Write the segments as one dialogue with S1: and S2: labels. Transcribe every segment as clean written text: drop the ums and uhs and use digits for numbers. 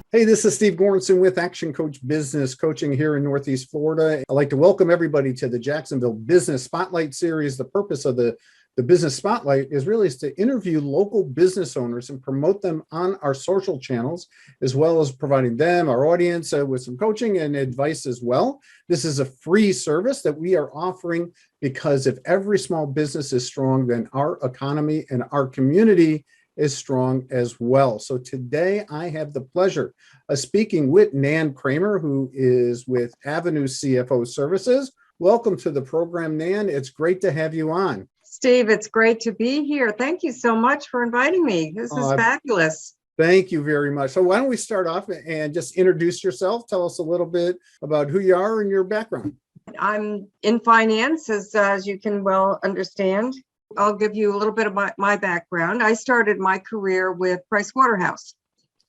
S1: Hey, this is Steve Goranson with Action Coach Business Coaching here in Northeast Florida. I'd like to welcome everybody to the Jacksonville Business Spotlight Series. The purpose of the Business Spotlight is really to interview local business owners and promote them on our social channels, as well as providing them, our audience, with some coaching and advice as well. This is a free service that we are offering because if every small business is strong, then our economy and our community is strong as well. So today I have the pleasure of speaking with Nan Kreamer, who is with Avenue CFO Services. Welcome to the program, Nan. It's great to have you on.
S2: Steve, it's great to be here. Thank you so much for inviting me. This is fabulous.
S1: Thank you very much. So why don't we start off and just introduce yourself? Tell us a little bit about who you are and your background.
S2: I'm in finance, as you can well understand. I'll give you a little bit of my background. I started my career with Pricewaterhouse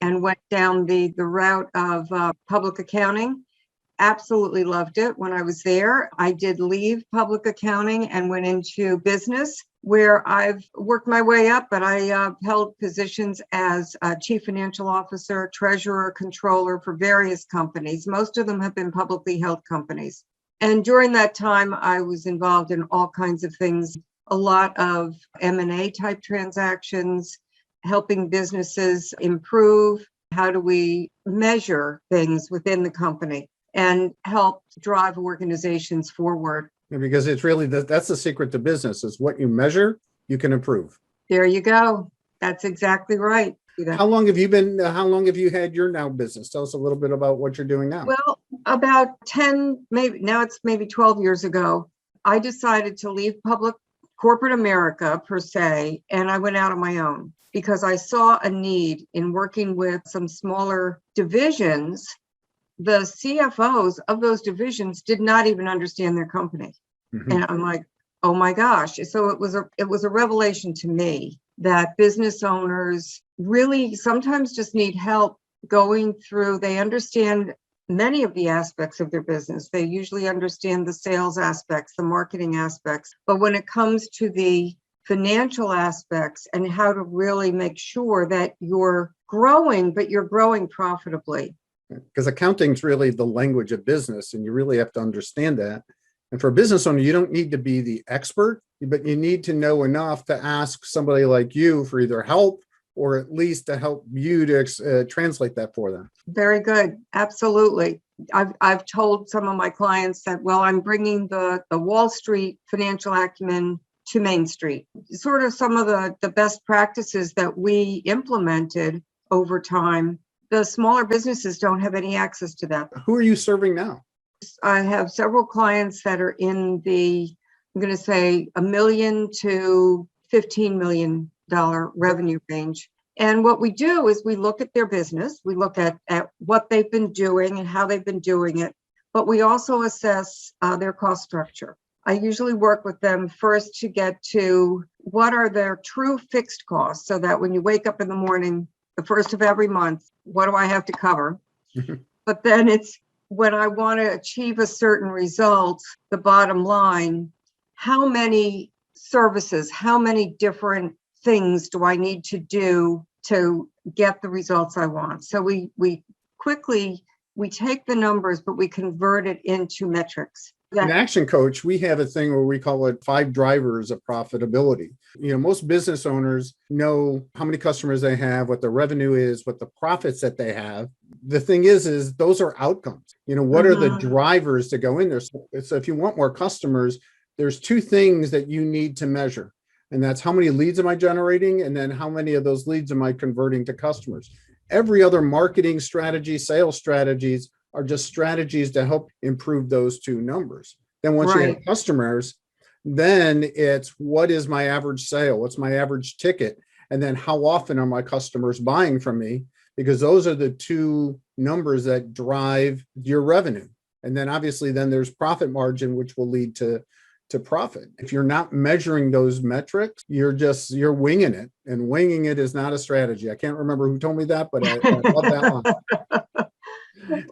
S2: and went down the route of public accounting. Absolutely loved it when I was there. I did leave public accounting and went into business, where I've worked my way up, but I held positions as chief financial officer, treasurer, controller for various companies. Most of them have been publicly held companies. And during that time, I was involved in all kinds of things. A lot of M&A type transactions, helping businesses improve. How do we measure things within the company and help drive organizations forward?
S1: Because it's really, that's the secret to business, is what you measure, you can improve.
S2: There you go. That's exactly right.
S1: How long have you had your now business? Tell us a little bit about what you're doing now.
S2: Well, about 10, maybe 12 years ago, I decided to leave corporate America per se, and I went out on my own because I saw a need in working with some smaller divisions. The CFOs of those divisions did not even understand their company. Mm-hmm. And I'm like, oh my gosh. So it was a revelation to me that business owners really sometimes just need help going through. They understand many of the aspects of their business. They usually understand the sales aspects, the marketing aspects. But when it comes to the financial aspects and how to really make sure that you're growing, but you're growing profitably.
S1: Because accounting is really the language of business, and you really have to understand that. And for a business owner, you don't need to be the expert, but you need to know enough to ask somebody like you for either help or at least to help you to translate that for them.
S2: Very good. Absolutely. I've told some of my clients that, well, I'm bringing the Wall Street financial acumen to Main Street. Sort of some of the best practices that we implemented over time. The smaller businesses don't have any access to that.
S1: Who are you serving now?
S2: I have several clients that are in the, I'm going to say, $1 million to $15 million revenue range. And what we do is we look at their business, we look at what they've been doing and how they've been doing it, but we also assess their cost structure. I usually work with them first to get to what are their true fixed costs, so that when you wake up in the morning, the first of every month, what do I have to cover? But then it's when I want to achieve a certain result, the bottom line, how many services, how many different things do I need to do to get the results I want? So we quickly take the numbers, but we convert it into metrics.
S1: In Action Coach, we have a thing where we call it 5 drivers of profitability. Most business owners know how many customers they have, what the revenue is, what the profits that they have. The thing is those are outcomes. What are the drivers to go in there? So if you want more customers, there's 2 things that you need to measure. And that's how many leads am I generating? And then how many of those leads am I converting to customers? Every other marketing strategy, sales strategies are just strategies to help improve those 2 numbers. Then once you have customers, then it's what is my average sale? What's my average ticket? And then how often are my customers buying from me? Because those are the 2 numbers that drive your revenue. And then obviously then there's profit margin, which will lead to profit. If you're not measuring those metrics, you're winging it, and winging it is not a strategy. I can't remember who told me that, but I love that one.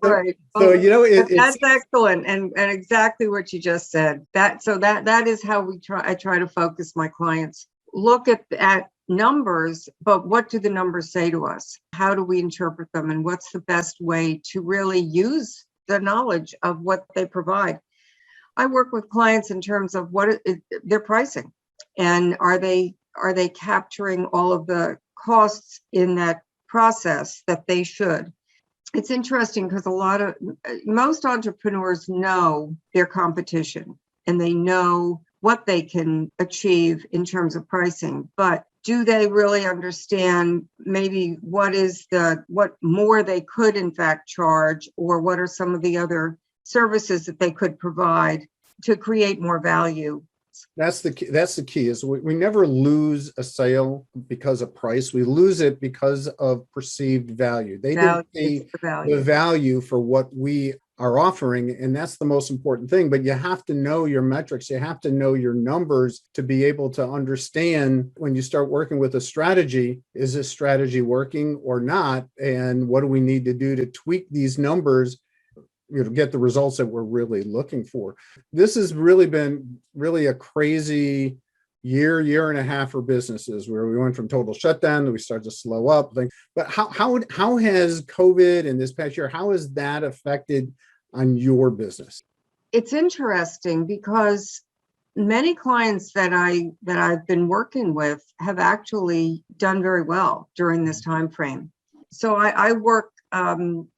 S2: Right. That's excellent, and exactly what you just said. That is how I try to focus my clients. Look at numbers, but what do the numbers say to us? How do we interpret them? And what's the best way to really use the knowledge of what they provide? I work with clients in terms of what their pricing, and are they capturing all of the costs in that process that they should. It's interesting because most entrepreneurs know their competition and they know what they can achieve in terms of pricing, but do they really understand maybe what more they could in fact charge, or what are some of the other services that they could provide to create more value?
S1: That's the key. That's the key is we never lose a sale because of price. We lose it because of perceived value. They didn't see the value for what we are offering. And that's the most important thing. But you have to know your metrics. You have to know your numbers to be able to understand when you start working with a strategy, is this strategy working or not? And what do we need to do to tweak these numbers, get the results that we're really looking for? This has really been a crazy year and a half for businesses, where we went from total shutdown to we started to slow up. But how has COVID and this past year, how has that affected on your business?
S2: It's interesting because many clients that I've been working with have actually done very well during this time frame. So I work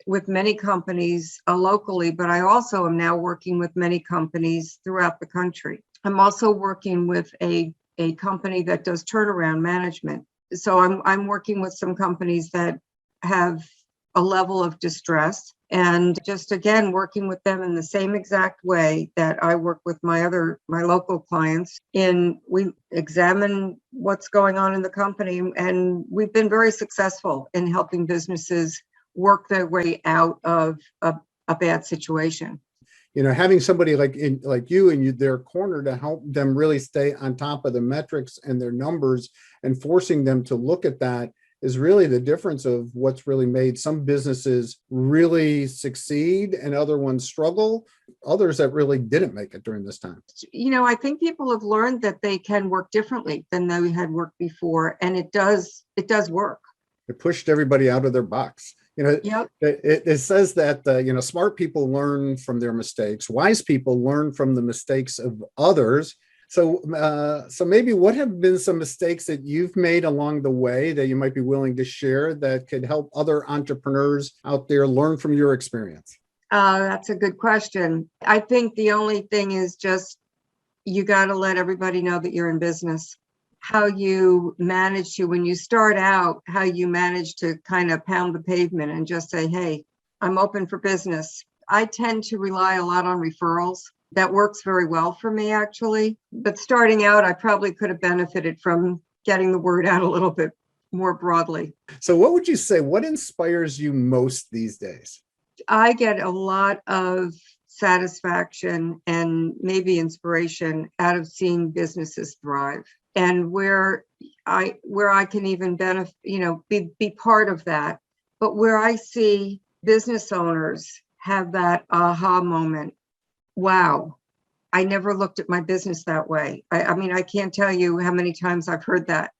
S2: with many companies locally, but I also am now working with many companies throughout the country. I'm also working with a company that does turnaround management. So I'm working with some companies that have a level of distress, and just again working with them in the same exact way that I work with my local clients. We examine what's going on in the company, and we've been very successful in helping businesses work their way out of a bad situation.
S1: Having somebody like you and their corner to help them really stay on top of the metrics and their numbers, and forcing them to look at that is really the difference of what's really made some businesses really succeed and other ones struggle, others that really didn't make it during this time.
S2: I think people have learned that they can work differently than they had worked before, and it does work.
S1: It pushed everybody out of their box.
S2: Yep.
S1: It says that, smart people learn from their mistakes. Wise people learn from the mistakes of others. So maybe what have been some mistakes that you've made along the way that you might be willing to share that could help other entrepreneurs out there learn from your experience?
S2: That's a good question. I think the only thing is just, you got to let everybody know that you're in business. How you manage to, when you start out, how you manage to kind of pound the pavement and just say, hey, I'm open for business. I tend to rely a lot on referrals. That works very well for me, actually. But starting out, I probably could have benefited from getting the word out a little bit more broadly.
S1: So what would you say, what inspires you most these days?
S2: I get a lot of satisfaction and maybe inspiration out of seeing businesses thrive, and where I can even benefit, be part of that. But where I see business owners have that aha moment, wow, I never looked at my business that way. I mean, I can't tell you how many times I've heard that.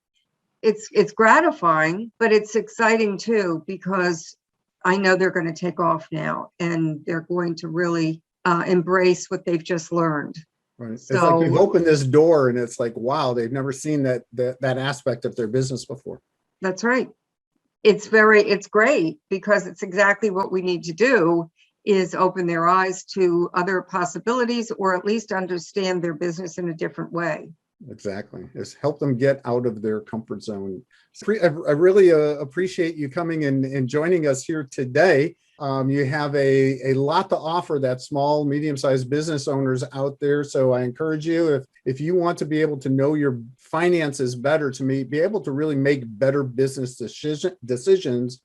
S2: It's gratifying, but it's exciting too, because I know they're going to take off now, and they're going to really embrace what they've just learned.
S1: Right. It's like you've opened this door, and it's like, wow, they've never seen that aspect of their business before.
S2: That's right. It's great, because it's exactly what we need to do, is open their eyes to other possibilities, or at least understand their business in a different way.
S1: Exactly. It's help them get out of their comfort zone. I really appreciate you coming and joining us here today. You have a lot to offer that small, medium-sized business owners out there. So I encourage you, if you want to be able to know your finances better, be able to really make better business decisions,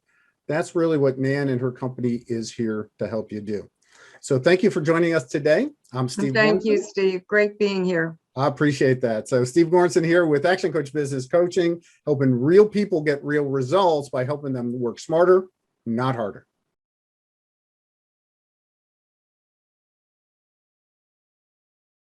S1: that's really what Nan and her company is here to help you do. So thank you for joining us today. I'm Steve.
S2: Thank you, Steve. Great being here.
S1: I appreciate that. So Steve Goranson here with Action Coach Business Coaching, helping real people get real results by helping them work smarter, not harder.